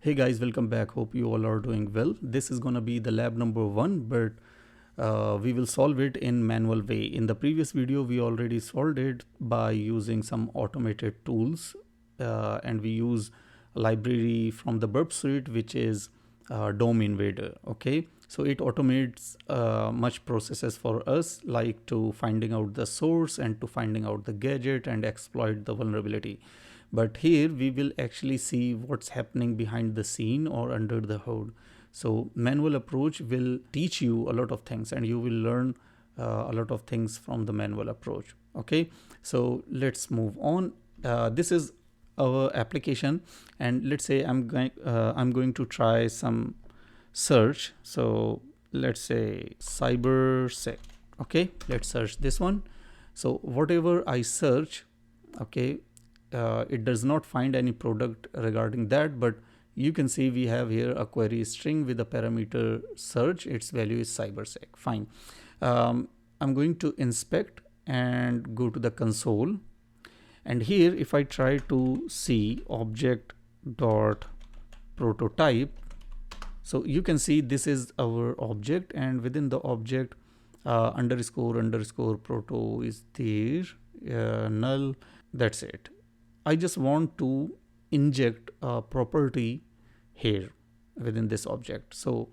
Hey guys, welcome back. Hope you all are doing well. This is gonna be the lab number 1, but we will solve it in manual way. In the previous video, we already solved it by using some automated tools, and we use a library from the burp suite, which is DOM invader. Okay, so it automates much processes for us, like to finding out the source and to finding out the gadget and exploit the vulnerability. But here we will actually see what's happening behind the scene or under the hood. So manual approach will teach you a lot of things, and you will learn a lot of things from the manual approach. Okay, so let's move on. This is our application, and let's say I'm going to try some search. So let's say cybersec. Okay, let's search this one. So whatever I search, okay, it does not find any product regarding that, but you can see we have here a query string with a parameter search. Its value is cybersec. Fine. I'm going to inspect and go to the console, and here if I try to see Object.prototype, so you can see this is our object, and within the object underscore proto is there, null. That's it. I just want to inject a property here within this object. So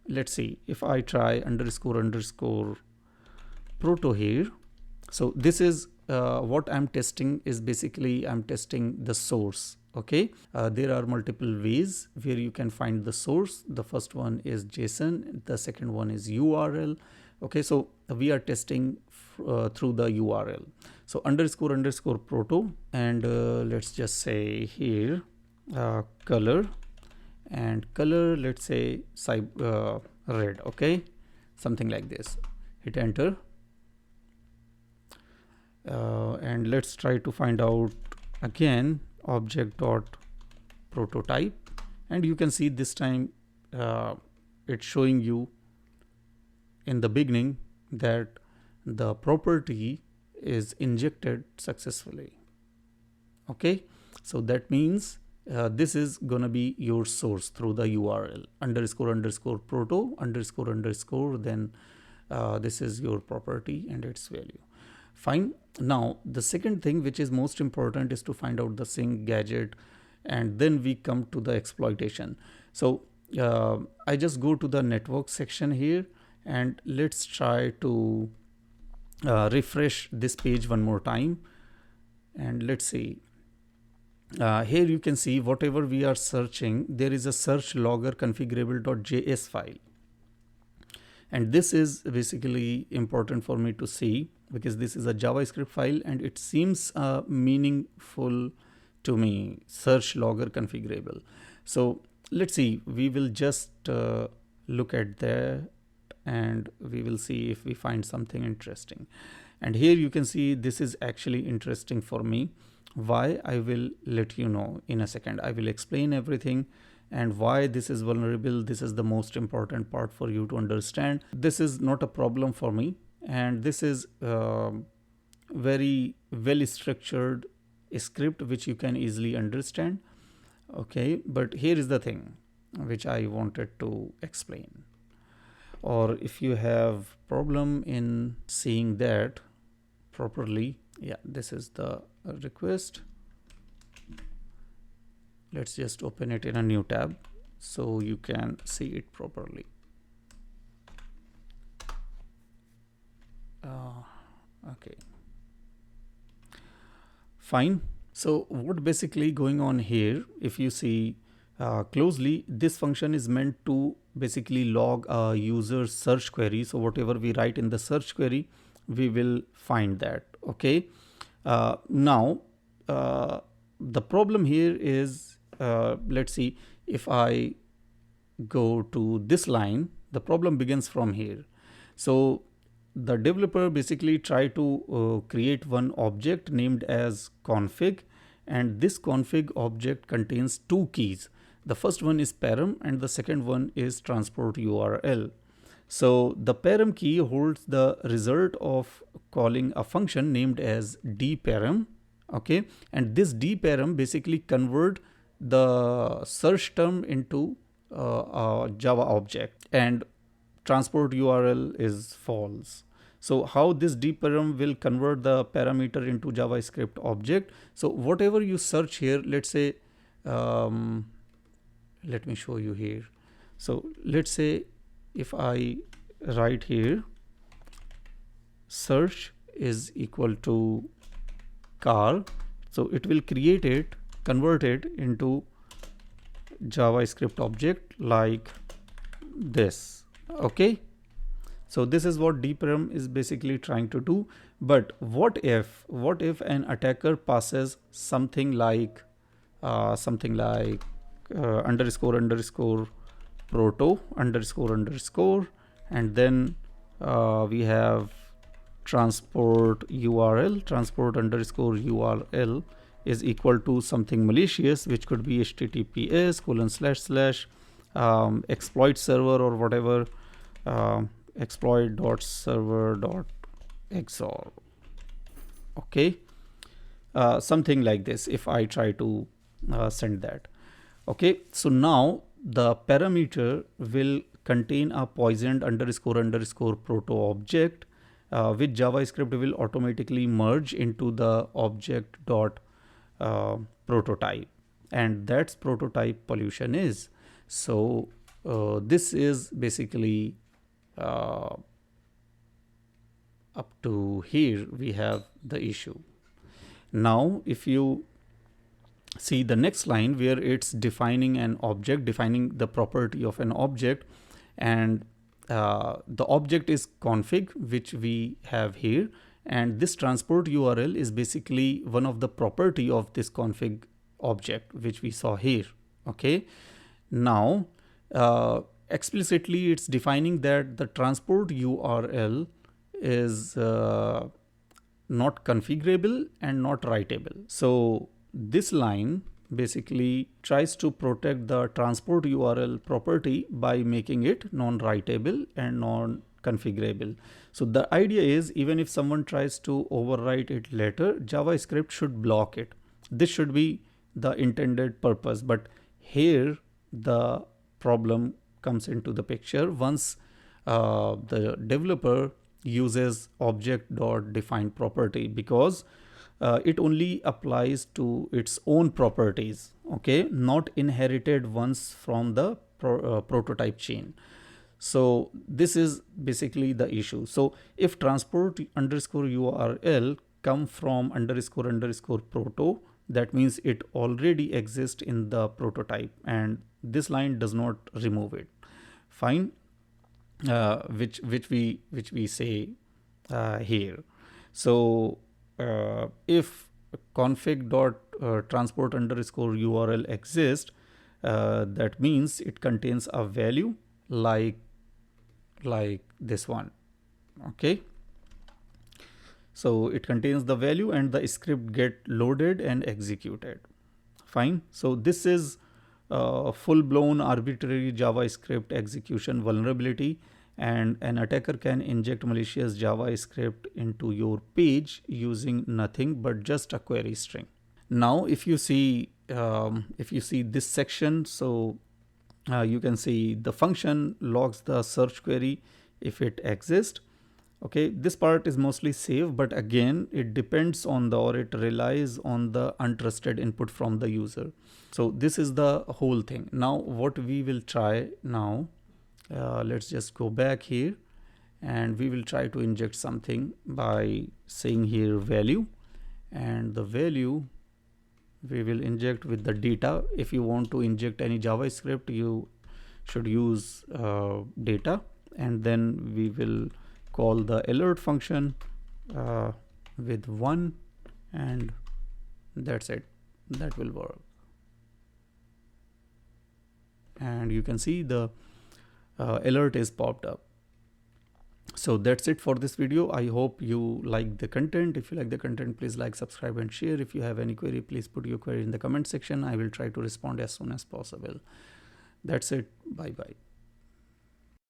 let's see if I try underscore proto here. So this is what I'm testing is basically I'm testing the source. Okay, there are multiple ways where you can find the source. The first one is JSON, the second one is URL. Okay, so we are testing through the URL. So underscore proto, and let's just say here color, and color, let's say red. Okay, something like this. Hit enter, and let's try to find out again Object.prototype, and you can see this time it's showing you in the beginning that the property is injected successfully. Okay, so that means this is gonna be your source through the URL underscore proto underscore, then this is your property and its value. Fine. Now the second thing, which is most important, is to find out the sync gadget, and then we come to the exploitation. So I just go to the network section here, and let's try to refresh this page one more time, and let's see. Here you can see whatever we are searching, there is a search logger configurable.js file, and this is basically important for me to see because this is a JavaScript file and it seems meaningful to me. Search logger configurable. So let's see, we will just look at that and we will see if we find something interesting. And here you can see this is actually interesting for me. Why? I will let you know in a second. I will explain everything and why this is vulnerable. This is the most important part for you to understand. This is not a problem for me, and this is very well structured script which you can easily understand. Okay, but here is the thing which I wanted to explain. Or if you have problem in seeing that properly, yeah, this is the request. Let's just open it in a new tab so you can see it properly. Okay, fine. So what basically going on here, if you see closely, this function is meant to basically log a user search query. So whatever we write in the search query, we will find that. Okay, now the problem here is, let's see, if I go to this line, the problem begins from here. So the developer basically try to create one object named as config, and this config object contains two keys. The first one is param and the second one is transport URL. So the param key holds the result of calling a function named as deepen. Okay, and this deepen basically convert the search term into a Java object and transport URL is false. So how this deepen will convert the parameter into JavaScript object? So whatever you search here, let's say, let me show you here. So let's say if I write here search is equal to car, so it will create it, convert it into JavaScript object like this. Okay, so this is what deepen is basically trying to do. But what if an attacker passes something like underscore underscore proto underscore underscore, and then we have transport URL, transport underscore URL is equal to something malicious, which could be https:// exploit server or whatever, exploit.server.xor. okay, something like this if I try to send that. Okay, so now the parameter will contain a poisoned underscore underscore proto object, which JavaScript will automatically merge into the Object.prototype, and that's prototype pollution is. So this is basically up to here we have the issue. Now if you see the next line where it's defining an object, defining the property of an object, and the object is config, which we have here, and this transport URL is basically one of the property of this config object which we saw here. Okay, now explicitly it's defining that the transport URL is not configurable and not writable. So this line basically tries to protect the transport URL property by making it non-writable and non-configurable. So the idea is, even if someone tries to overwrite it later, JavaScript should block it. This should be the intended purpose, but here the problem comes into the picture once the developer uses object.define property, because it only applies to its own properties, okay, not inherited ones from the prototype chain. So this is basically the issue. So if transport underscore URL come from underscore underscore proto, that means it already exists in the prototype, and this line does not remove it. Fine, which we say here. So if config.transport underscore URL exists, that means it contains a value like this one. Okay, so it contains the value and the script get loaded and executed. Fine, so this is full-blown arbitrary JavaScript execution vulnerability, and an attacker can inject malicious JavaScript into your page using nothing but just a query string. Now if you see this section, so you can see the function logs the search query if it exists. Okay, this part is mostly safe, but again it depends on it relies on the untrusted input from the user. So this is the whole thing. Now what we will try now, let's just go back here, and we will try to inject something by saying here value, and the value we will inject with the data. If you want to inject any JavaScript, you should use data, and then we will call the alert function with 1, and that's it. That will work. And you can see the alert is popped up. So that's it for this video. I hope you like the content. If you like the content, please like, subscribe and share. If you have any query, please put your query in the comment section. I will try to respond as soon as possible. That's it. Bye bye.